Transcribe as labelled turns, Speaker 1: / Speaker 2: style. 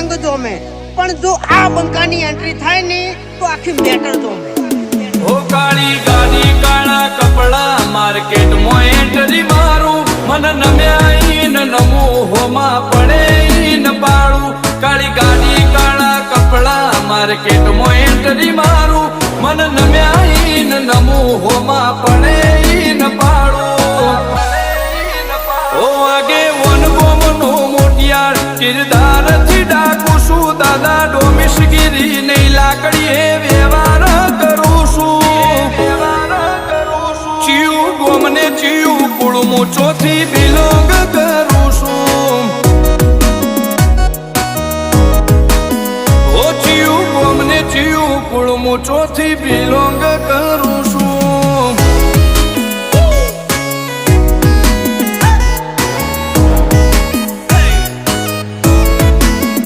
Speaker 1: રંગ જોમે, પણ જો આ બંકાની એન્ટ્રી થાય ને તો આખી મેટર જોમે.
Speaker 2: ઓ કાળી ગાડી કાળા કપડા માર્કેટમાં એન્ટ્રી મારું, મન નમ્યા ઈન નમું હોમાં પડે ઈન પાડું. કાળી ગાડી કાળા કપડા માર્કેટમાં એન્ટ્રી મારું, મન નમ્યા ઈન નમું હોમાં પડે ઈન પાડું. ઓ આગે વન ગોમનો મોટિયાર કિરદાર થી ડાકુ છું, દાદા ડોમિશગીરી નહીં લાકડીએ વ્યવહાર કરું છું. ચિયું ગોમને ચિયું કુળમું ચોથી બિલોંગ કરું છું. ઓ ચિયું ગોમને ચિયું કુળમું ચોથી બિલોંગ કરું